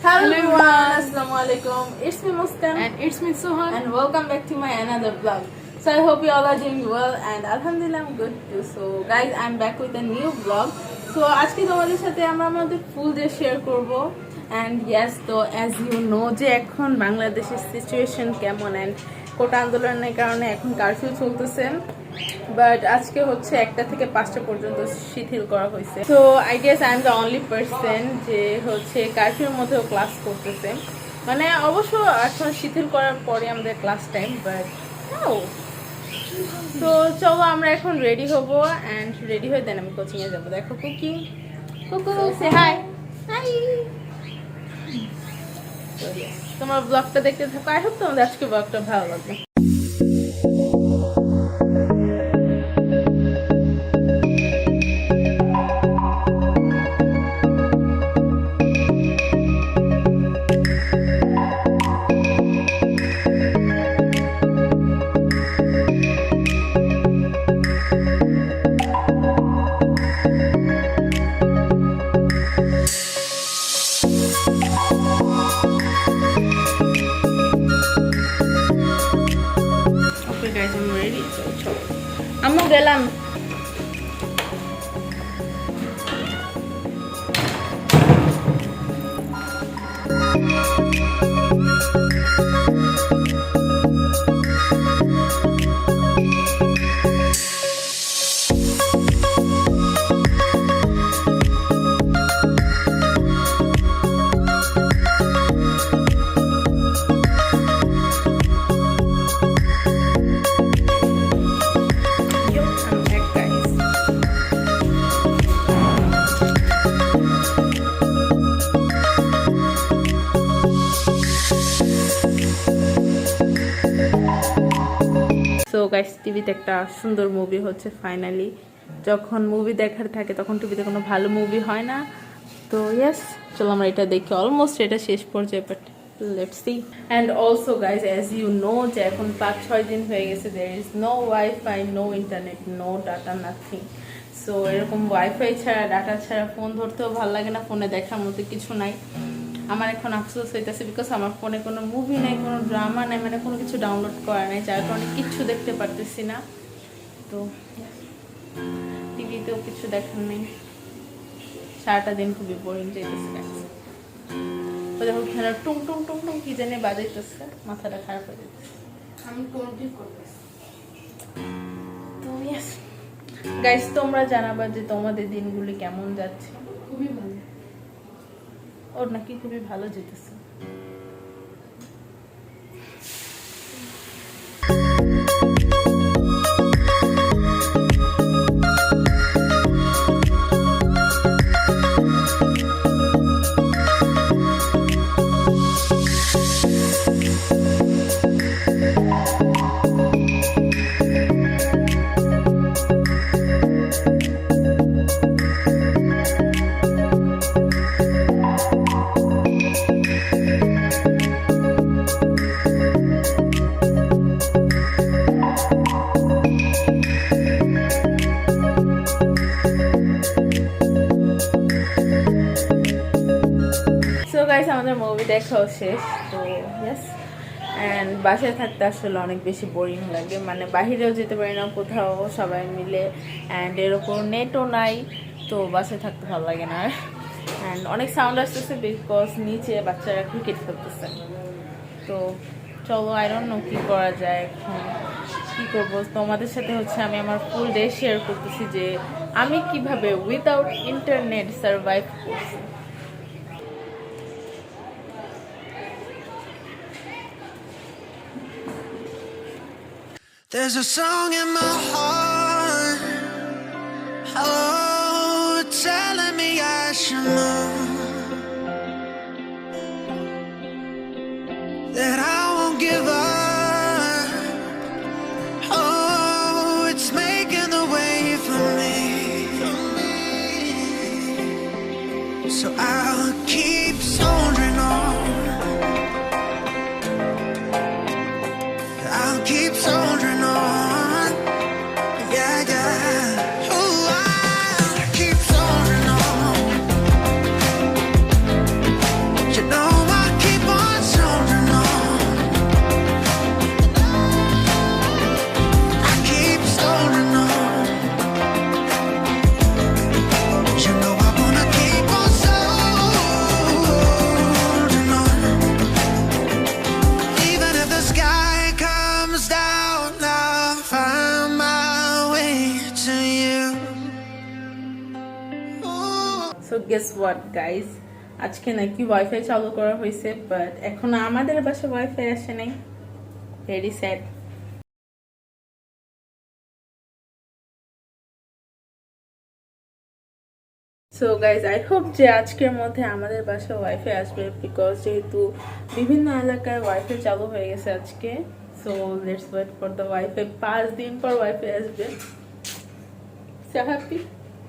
Hello everyone, Assalamualaikum. It's me Muskan And it's me Sohan. and welcome back to my another vlog. So I hope you all are doing well and Alhamdulillah I'm good too. So guys, I'm back with a new vlog. So আজকে তোমাদের সাথে আমরা আমাদের ফুল day share করব and yes, তো as you know যে এখন বাংলাদেশের সিচুয়েশন কেমন and কোটা আন্দোলনের কারণে এখন কারফিউ চলতেছে, বাট আজকে হচ্ছে 1টা থেকে 5টা পর্যন্ত শিথিল করা হয়েছে। So I guess I am the only person যে হচ্ছে কারফিউর মধ্যেও ক্লাস করতেছে, মানে অবশ্য এখন শিথিল করার পরে আমাদের ক্লাস টাইম, বাট তো চলো আমরা এখন রেডি হব অ্যান্ড রেডি হয়ে দেন আমি কোচিংয়ে যাবো। দেখো কুকি কুকু সে হাই হাই। তোমার ব্লগটা দেখতে থাকো, আই হোপ তোমাদের আজকে ব্লগটা ভালো লাগবে। আমি গেলাম। সো গাইস, টিভিতে একটা সুন্দর মুভি হচ্ছে ফাইনালি। যখন মুভি দেখার থাকে তখন টিভিতে কোনো ভালো মুভি হয় না, তো ইয়েস চলো আমরা এটা দেখি। অলমোস্ট এটা শেষ পর্যায়ে, but let's see. And also guys, as you know যে এখন 5-6 দিন হয়ে গেছে there is no wifi, no internet, no data, nothing. So এরকম ওয়াইফাই ছাড়া ডাটা ছাড়া ফোন ধরতেও ভালো লাগে না, ফোনে দেখার মতো কিছু নাই। আমার এখন আফসোস হইতেছে বিকজ আমার ফোনে কোনো মুভি নাই, কোনো ড্রামা নাই, মানে কোনো কিছু ডাউনলোড করা নাই, যার কারণে কিচ্ছু দেখতে পারতেছি না। তো টিভিতেও কিছু দেখার নেই, সারাটা দিন খুবই বোরিং যাইতেছে। দেখো খেলা টুং টুং টুং টুং কি জানে বাজাইতেছে, মাথাটা খারাপ হয়ে যাচ্ছে। আমি কোনটি করতেছি। তো ইয়েস গাইস, তোমরা জানাবা যে তোমাদের দিনগুলি কেমন যাচ্ছে। খুবই ভালো। ওর নাকি খুবই ভালো যেতেছে। আমাদের মুভি দেখাও শেষ, তো ইয়েস। অ্যান্ড বাসায় থাকতে আসলে অনেক বেশি বোরিং লাগে, মানে বাহিরেও যেতে পারি না কোথাও সবাই মিলে, অ্যান্ড এর ওপর নেটও নাই, তো বাসায় থাকতে ভালো লাগে না। অ্যান্ড অনেক সাউন্ড আসতেছে বিকজ নিচে বাচ্চারা ক্রিকেট খেলতেছে। তো চলো, আই ডোন্ট নো কী করা যায় এখন, কী করবো। তোমাদের সাথে হচ্ছে আমি আমার ফুল ডে শেয়ার করতেছি যে আমি কিভাবে উইদাউট ইন্টারনেট সার্ভাইভ করছি। There's a song in my heart, oh, telling me I should know that I won't give up. Oh, it's making the way for me. So I'll keep soldiering on. I'll keep soldiering on. Yeah, yeah. Ooh, guess what guys, আজকে নাকি wifi চালু করা হয়েছে, but এখন আমাদের বাসায় wifi আসে নাই। Very sad. So guys, I hope যে আজকের মধ্যে আমাদের বাসায় ওয়াইফাই আসবে, বিকজ যেহেতু বিভিন্ন এলাকায় ওয়াইফাই চালু হয়ে গেছে আজকে। So let's wait for the wifi. 5 দিন পর ওয়াইফাই আসবে। So happy.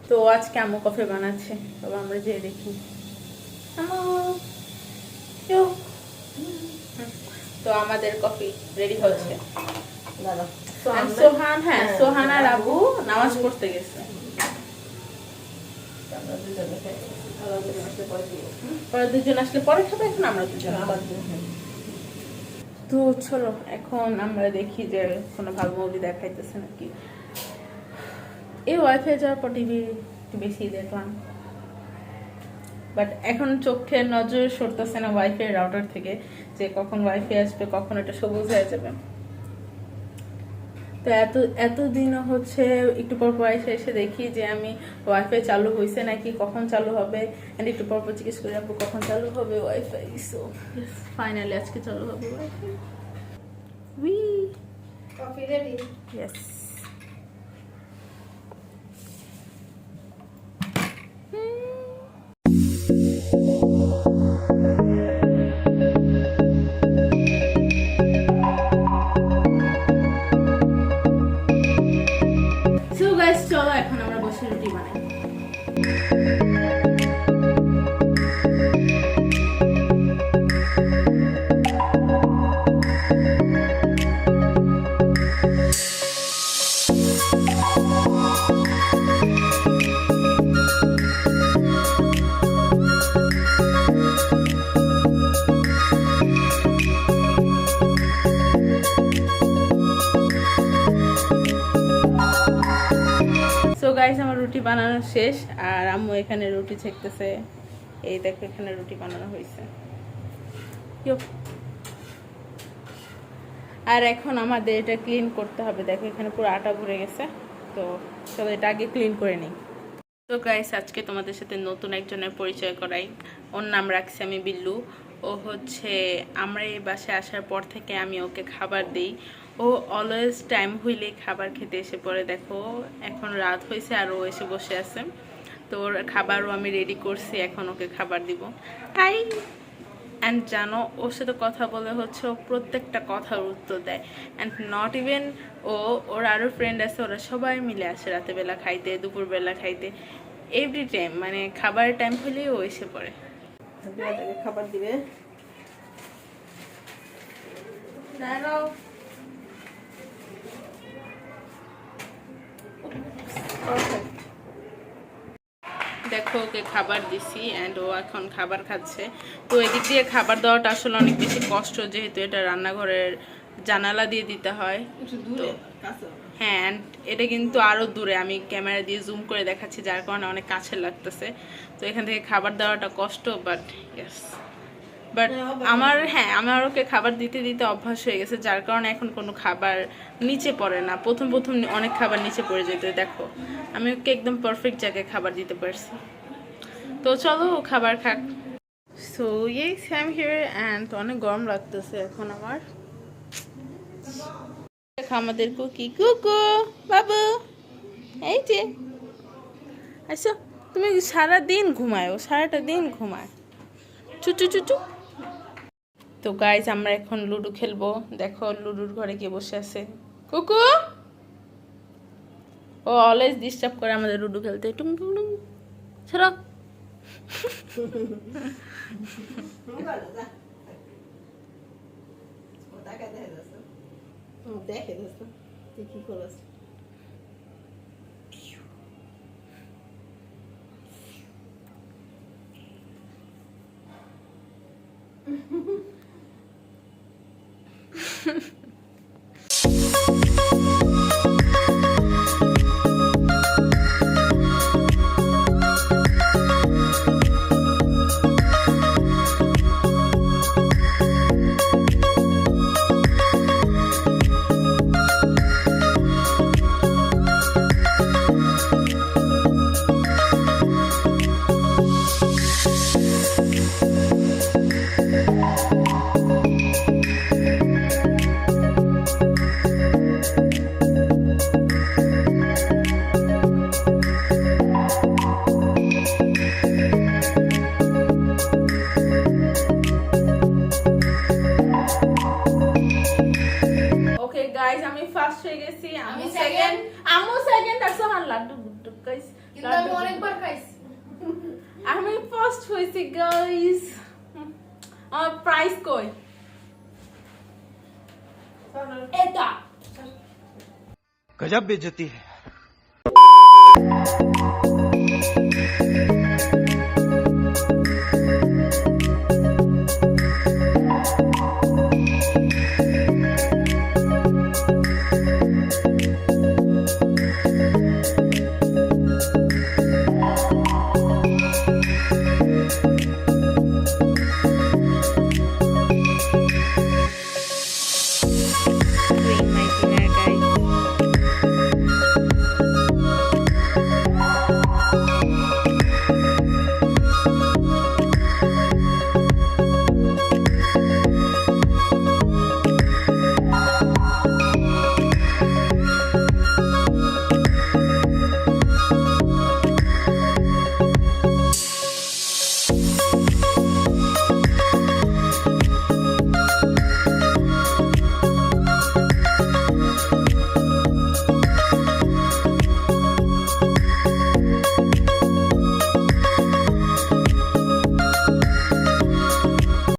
তো আজকে আম্মু কফি বানাচ্ছে, তবে আমরা যেয়ে দেখি। তো আমাদের কফি রেডি হচ্ছে। সোহান, হ্যাঁ সোহান আর আবু নামাজ পড়তে গেছে। পরে দুজন আসলে পরে খাবে, এখন আমরা দুজন। তো চলো এখন আমরা দেখি যে কোনো ভালো মুভি দেখাইতেছে নাকি। এই ওয়াইফাই যাওয়ার পর টিভি একটু বেশি দেখলাম, বাট এখন চোখের নজর সরতেছে না ওয়াইফাই রাউটার থেকে, যে কখন ওয়াইফাই আসবে, কখন এটা সবুজ হয়ে যাবে। তো এতদিনও হচ্ছে একটু পর পর এসে দেখি যে আমি ওয়াইফাই চালু হয়েছে নাকি, কখন চালু হবে, এন্ড একটু পর পর জিজ্ঞেস করে আপু কখন চালু হবে ওয়াইফাই। সো ফাইনালি আজকে চালু হবে wifi. We coffee ready? Yes. চলো এখন আমরা বসে রুটি বানাই। গাইস, আমার রুটি বানানো শেষ, আর আম্মু এখানে রুটি ছেঁকতেছে। এই দেখো এখানে রুটি বানানো হয়েছে। আর এখন আমাদের এটা ক্লিন করতে হবে। দেখো এখানে পুরো আটা ভরে গেছে, তো চলো এটা আগে ক্লিন করে নিই। তো গাইস, আজকে তোমাদের সাথে নতুন একজনের পরিচয় করাই। ওর নাম রাখছি আমি বিল্লু। ও হচ্ছে আমরা এই বাসায় আসার পর থেকে আমি ওকে খাবার দিই। ও অলওয়েজ টাইম হইলেই খাবার খেতে এসে পড়ে। দেখো এখন রাত হয়েছে আর ও এসে বসে আছে। তো ওর খাবারও আমি রেডি করছি, এখন ওকে খাবার দিব। তাই অ্যান্ড জানো, ওর সাথে কথা বলে হচ্ছে ও প্রত্যেকটা কথার উত্তর দেয়। অ্যান্ড নট ইভেন ওর আরও ফ্রেন্ড আছে, ওরা সবাই মিলে আসে রাতেরবেলা খাইতে, দুপুরবেলা খাইতে, এভরি টাইম। মানে খাবারের টাইম হলেই ও এসে পড়ে। খাবার দিবে। দেখো ওকে খাবার দিছি অ্যান্ড ও এখন খাবার খাচ্ছে। তো এদিক দিয়ে খাবার দেওয়াটা আসলে অনেক বেশি কষ্ট, যেহেতু এটা রান্নাঘরের জানালা দিয়ে দিতে হয়। তো হ্যাঁ, অ্যান্ড এটা কিন্তু আরও দূরে, আমি ক্যামেরা দিয়ে জুম করে দেখাচ্ছি, যার কারণে অনেক কাছে লাগতেছে। তো এখান থেকে খাবার দেওয়াটা কষ্ট, বাট ইয়েস। বাট আমার ওকে খাবার দিতে দিতে অভ্যাস হয়ে গেছে, যার কারণে এখন কোনো খাবার নিচে পড়ে না। প্রথম অনেক খাবার নিচে পড়ে যেত। দেখো আমি ওকে একদম পারফেক্ট জায়গায় খাবার দিতে পারছি। তো চলো ও খাবার খাক। So yes, I am here and অনেক গরম লাগতেছে এখন আমার। আমাদের কুকি কুকু বাবু, এই যে আচ্ছা, তুমি সারাদিন ঘুমায়, ও সারাটা দিন ঘুমায়, চুচু চুচু। তো গাইজ, আমরা এখন লুডো খেলবো। দেখো লুডোর ঘরে কে বসে আছে, কুকু। ও অলওয়েজ ডিস্টার্ব করে আমাদের লুডো খেলতে। টুম টুম টুম, ছাড়ো। দেখে তুই কি করছ। ফার্স্ট হয়ে গেছি, আমি আম্মু সেকেন্ড, second। আম্মু সেকেন্ড আর সোহান লাড্ডু গুড্ডু গাইস। কিন্তু আমি অনেকবার খাইছি। আমি ফার্স্ট হয়েছি গাইস। আমার প্রাইস কই? এটা गजब बेइज्जती है